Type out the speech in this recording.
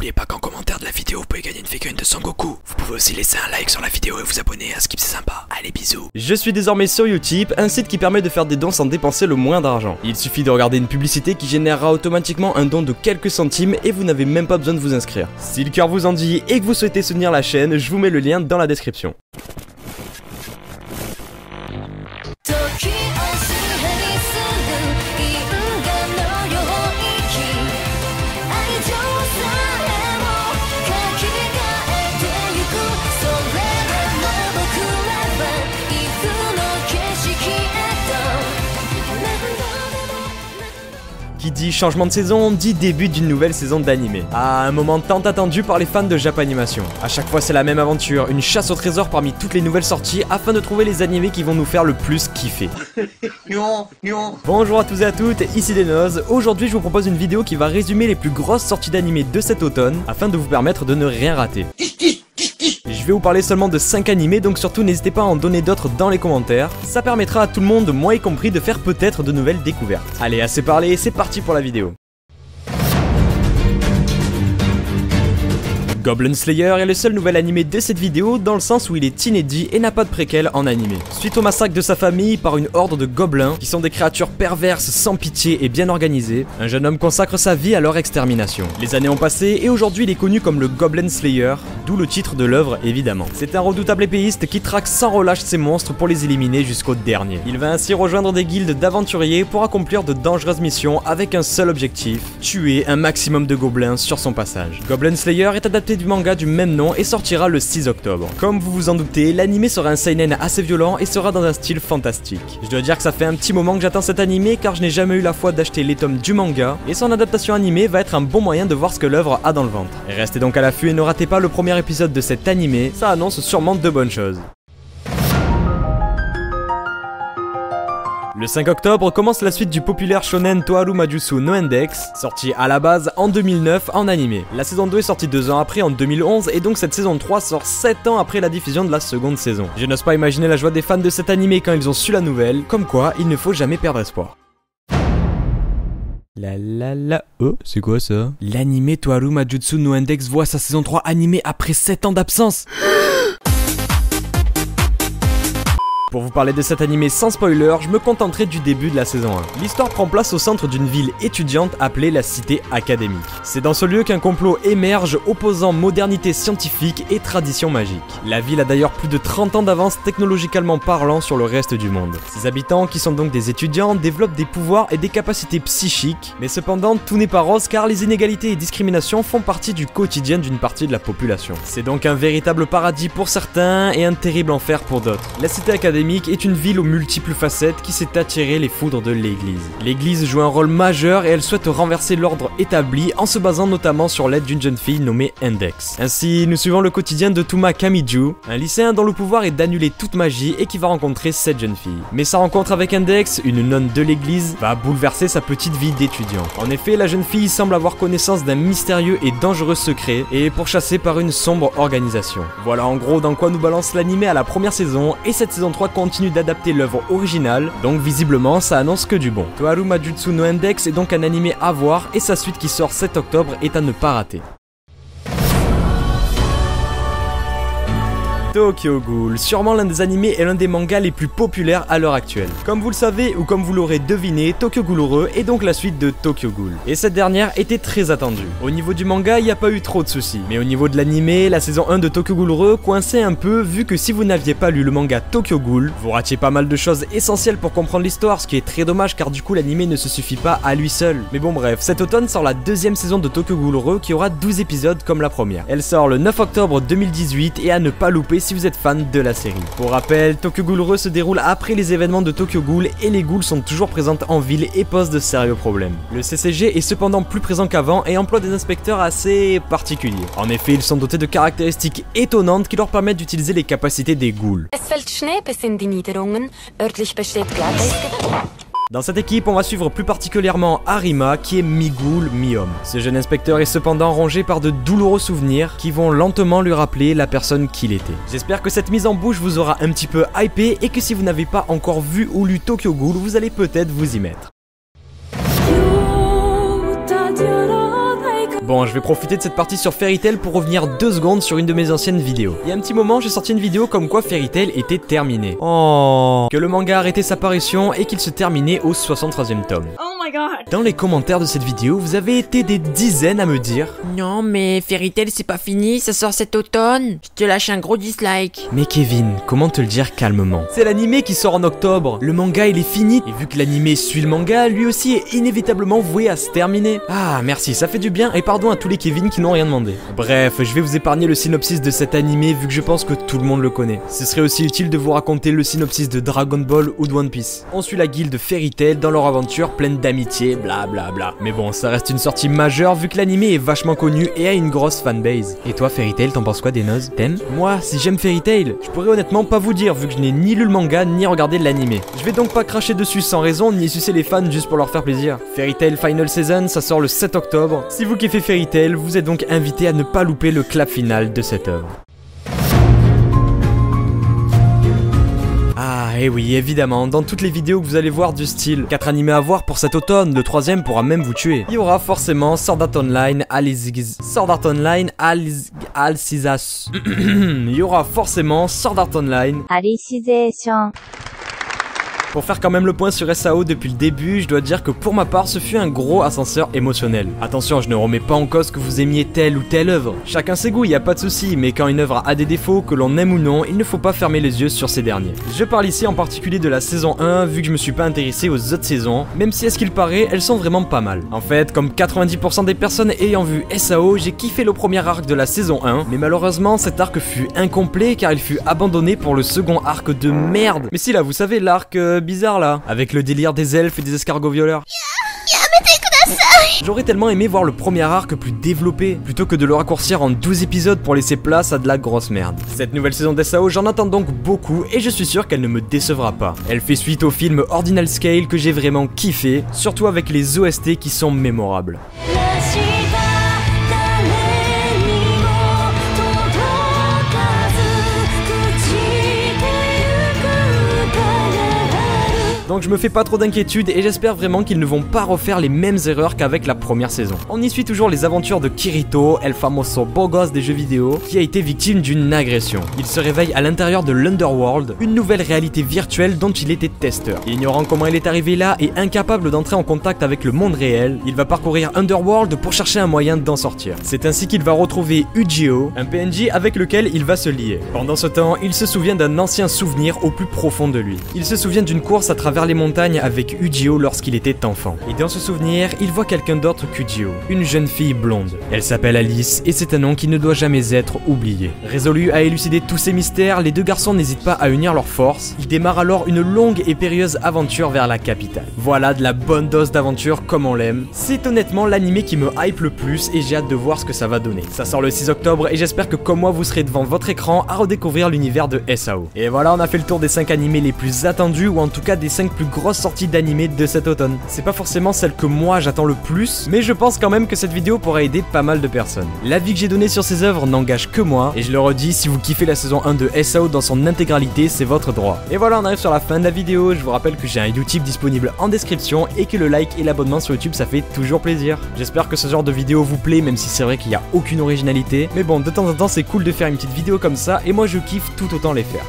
n'oubliez pas qu'en commentaire de la vidéo, vous pouvez gagner une figurine de Son Goku. Vous pouvez aussi laisser un like sur la vidéo et vous abonner à Skip, c'est sympa. Allez, bisous. Je suis désormais sur Utip, un site qui permet de faire des dons sans dépenser le moins d'argent. Il suffit de regarder une publicité qui générera automatiquement un don de quelques centimes et vous n'avez même pas besoin de vous inscrire. Si le cœur vous en dit et que vous souhaitez soutenir la chaîne, je vous mets le lien dans la description. Qui dit changement de saison, dit début d'une nouvelle saison d'animé. À un moment tant attendu par les fans de Japanimation. À chaque fois c'est la même aventure, une chasse au trésor parmi toutes les nouvelles sorties afin de trouver les animés qui vont nous faire le plus kiffer. Bonjour à tous et à toutes, ici Denoz. Aujourd'hui je vous propose une vidéo qui va résumer les plus grosses sorties d'animé de cet automne afin de vous permettre de ne rien rater. Je vais vous parler seulement de 5 animés, donc surtout n'hésitez pas à en donner d'autres dans les commentaires. Ça permettra à tout le monde, moi y compris, de faire peut-être de nouvelles découvertes. Allez, assez parlé, c'est parti pour la vidéo. Goblin Slayer est le seul nouvel animé de cette vidéo dans le sens où il est inédit et n'a pas de préquel en animé. Suite au massacre de sa famille par une horde de gobelins qui sont des créatures perverses sans pitié et bien organisées, un jeune homme consacre sa vie à leur extermination. Les années ont passé et aujourd'hui il est connu comme le Goblin Slayer, d'où le titre de l'œuvre évidemment. C'est un redoutable épéiste qui traque sans relâche ses monstres pour les éliminer jusqu'au dernier. Il va ainsi rejoindre des guildes d'aventuriers pour accomplir de dangereuses missions avec un seul objectif, tuer un maximum de gobelins sur son passage. Goblin Slayer est adapté du manga du même nom et sortira le 6 octobre. Comme vous vous en doutez, l'anime sera un seinen assez violent et sera dans un style fantastique. Je dois dire que ça fait un petit moment que j'attends cet animé car je n'ai jamais eu la foi d'acheter les tomes du manga et son adaptation animée va être un bon moyen de voir ce que l'œuvre a dans le ventre. Restez donc à l'affût et ne ratez pas le premier épisode de cet animé, ça annonce sûrement de bonnes choses. Le 5 octobre commence la suite du populaire shonen Toharu Majutsu no Index, sorti à la base en 2009 en animé. La saison 2 est sortie 2 ans après en 2011 et donc cette saison 3 sort 7 ans après la diffusion de la seconde saison. Je n'ose pas imaginer la joie des fans de cet animé quand ils ont su la nouvelle, comme quoi il ne faut jamais perdre espoir. Oh, c'est quoi ça? L'anime Toharu Majutsu no Index voit sa saison 3 animée après 7 ans d'absence. Pour vous parler de cet animé sans spoiler, je me contenterai du début de la saison 1. L'histoire prend place au centre d'une ville étudiante appelée la Cité Académique. C'est dans ce lieu qu'un complot émerge opposant modernité scientifique et tradition magique. La ville a d'ailleurs plus de 30 ans d'avance technologiquement parlant sur le reste du monde. Ses habitants, qui sont donc des étudiants, développent des pouvoirs et des capacités psychiques, mais cependant tout n'est pas rose car les inégalités et discriminations font partie du quotidien d'une partie de la population. C'est donc un véritable paradis pour certains et un terrible enfer pour d'autres. La Cité Académique est une ville aux multiples facettes qui s'est attirée les foudres de l'église. L'église joue un rôle majeur et elle souhaite renverser l'ordre établi en se basant notamment sur l'aide d'une jeune fille nommée Index. Ainsi, nous suivons le quotidien de Tuma Kamiju, un lycéen dont le pouvoir est d'annuler toute magie et qui va rencontrer cette jeune fille. Mais sa rencontre avec Index, une nonne de l'église, va bouleverser sa petite vie d'étudiant. En effet, la jeune fille semble avoir connaissance d'un mystérieux et dangereux secret et est pourchassée par une sombre organisation. Voilà en gros dans quoi nous balance l'anime à la première saison et cette saison 3 continue d'adapter l'œuvre originale, donc visiblement ça annonce que du bon. Toharu Majutsu no Index est donc un animé à voir et sa suite qui sort 7 octobre est à ne pas rater. Tokyo Ghoul, sûrement l'un des animés et l'un des mangas les plus populaires à l'heure actuelle. Comme vous le savez ou comme vous l'aurez deviné, Tokyo Ghoul Heureux est donc la suite de Tokyo Ghoul. Et cette dernière était très attendue. Au niveau du manga, il n'y a pas eu trop de soucis. Mais au niveau de l'animé, la saison 1 de Tokyo Ghoul Heureux coinçait un peu vu que si vous n'aviez pas lu le manga Tokyo Ghoul, vous ratiez pas mal de choses essentielles pour comprendre l'histoire, ce qui est très dommage car du coup l'animé ne se suffit pas à lui seul. Mais bon bref, cet automne sort la deuxième saison de Tokyo Ghoul Heureux qui aura 12 épisodes comme la première. Elle sort le 9 octobre 2018 et à ne pas louper si vous êtes fan de la série. Pour rappel, Tokyo Ghoul Heureux se déroule après les événements de Tokyo Ghoul et les ghouls sont toujours présentes en ville et posent de sérieux problèmes. Le CCG est cependant plus présent qu'avant et emploie des inspecteurs assez particuliers. En effet, ils sont dotés de caractéristiques étonnantes qui leur permettent d'utiliser les capacités des ghouls. Dans cette équipe, on va suivre plus particulièrement Arima, qui est mi-ghoul, mi-homme. Ce jeune inspecteur est cependant rongé par de douloureux souvenirs qui vont lentement lui rappeler la personne qu'il était. J'espère que cette mise en bouche vous aura un petit peu hypé et que si vous n'avez pas encore vu ou lu Tokyo Ghoul, vous allez peut-être vous y mettre. Bon, je vais profiter de cette partie sur Fairy Tail pour revenir 2 secondes sur une de mes anciennes vidéos. Il y a un petit moment, j'ai sorti une vidéo comme quoi Fairy Tail était terminé. Oh, que le manga arrêtait sa parution et qu'il se terminait au 63e tome. Oh my god. Dans les commentaires de cette vidéo, vous avez été des dizaines à me dire Non mais Fairy Tail c'est pas fini, ça sort cet automne. Je te lâche un gros dislike. mais Kevin, comment te le dire calmement? C'est l'animé qui sort en octobre, le manga il est fini, et vu que l'animé suit le manga, lui aussi est inévitablement voué à se terminer. Ah merci, ça fait du bien, et pardon à tous les Kevin qui n'ont rien demandé. Bref, je vais vous épargner le synopsis de cet animé vu que je pense que tout le monde le connaît. Ce serait aussi utile de vous raconter le synopsis de Dragon Ball ou de One Piece. On suit la guilde Fairy Tail dans leur aventure pleine d'amitié, bla bla bla. Mais bon, ça reste une sortie majeure vu que l'animé est vachement connu et a une grosse fanbase. Et toi Fairy Tail, t'en penses quoi des nozes? T'aimes? Moi, si j'aime Fairy Tail, je pourrais honnêtement pas vous dire vu que je n'ai ni lu le manga ni regardé l'animé. Je vais donc pas cracher dessus sans raison ni sucer les fans juste pour leur faire plaisir. Fairy Tail Final Season, ça sort le 7 octobre. Si vous kiffez Fairy Tail, vous êtes donc invité à ne pas louper le clap final de cette œuvre. Ah, et oui, évidemment, dans toutes les vidéos que vous allez voir du style 4 animés à voir pour cet automne, le 3ème pourra même vous tuer. Il y aura forcément Sword Art Online, Alcizas. Il y aura forcément Sword Art Online. Alicization. Pour faire quand même le point sur SAO depuis le début, je dois dire que pour ma part, ce fut un gros ascenseur émotionnel. Attention, je ne remets pas en cause que vous aimiez telle ou telle œuvre. Chacun ses goûts, y a pas de souci, mais quand une œuvre a des défauts, que l'on aime ou non, il ne faut pas fermer les yeux sur ces derniers. Je parle ici en particulier de la saison 1, vu que je me suis pas intéressé aux autres saisons, même si à ce qu'il paraît, elles sont vraiment pas mal. En fait, comme 90% des personnes ayant vu SAO, j'ai kiffé le premier arc de la saison 1, mais malheureusement, cet arc fut incomplet car il fut abandonné pour le second arc de merde. Mais si là, vous savez, l'arc bizarre là, avec le délire des elfes et des escargots violeurs. J'aurais tellement aimé voir le premier arc plus développé, plutôt que de le raccourcir en 12 épisodes pour laisser place à de la grosse merde. Cette nouvelle saison d'SAO, j'en attends donc beaucoup et je suis sûr qu'elle ne me décevra pas. Elle fait suite au film Ordinal Scale que j'ai vraiment kiffé, surtout avec les OST qui sont mémorables. Donc je me fais pas trop d'inquiétude et j'espère vraiment qu'ils ne vont pas refaire les mêmes erreurs qu'avec la première saison. On y suit toujours les aventures de Kirito, el famoso beau gosse des jeux vidéo, qui a été victime d'une agression. Il se réveille à l'intérieur de l'Underworld, une nouvelle réalité virtuelle dont il était testeur. Ignorant comment il est arrivé là et incapable d'entrer en contact avec le monde réel, il va parcourir Underworld pour chercher un moyen d'en sortir. C'est ainsi qu'il va retrouver Ujio, un PNJ avec lequel il va se lier. Pendant ce temps, il se souvient d'un ancien souvenir au plus profond de lui. Il se souvient d'une course à travers les montagnes avec Ujio lorsqu'il était enfant. Et dans ce souvenir, il voit quelqu'un d'autre qu'Ujio, une jeune fille blonde. Elle s'appelle Alice et c'est un nom qui ne doit jamais être oublié. Résolu à élucider tous ces mystères, les deux garçons n'hésitent pas à unir leurs forces. Ils démarrent alors une longue et périlleuse aventure vers la capitale. Voilà de la bonne dose d'aventure comme on l'aime. C'est honnêtement l'animé qui me hype le plus et j'ai hâte de voir ce que ça va donner. Ça sort le 6 octobre et j'espère que comme moi vous serez devant votre écran à redécouvrir l'univers de SAO. Et voilà, on a fait le tour des 5 animés les plus attendus ou en tout cas des 5 plus grosses sorties d'animés de cet automne. C'est pas forcément celle que moi j'attends le plus, mais je pense quand même que cette vidéo pourra aider pas mal de personnes. L'avis que j'ai donné sur ces œuvres n'engage que moi, et je le redis, si vous kiffez la saison 1 de SAO dans son intégralité, c'est votre droit. Et voilà, on arrive sur la fin de la vidéo. Je vous rappelle que j'ai un Utip disponible en description et que le like et l'abonnement sur YouTube ça fait toujours plaisir. J'espère que ce genre de vidéo vous plaît, même si c'est vrai qu'il n'y a aucune originalité, mais bon, de temps en temps c'est cool de faire une petite vidéo comme ça et moi je kiffe tout autant les faire.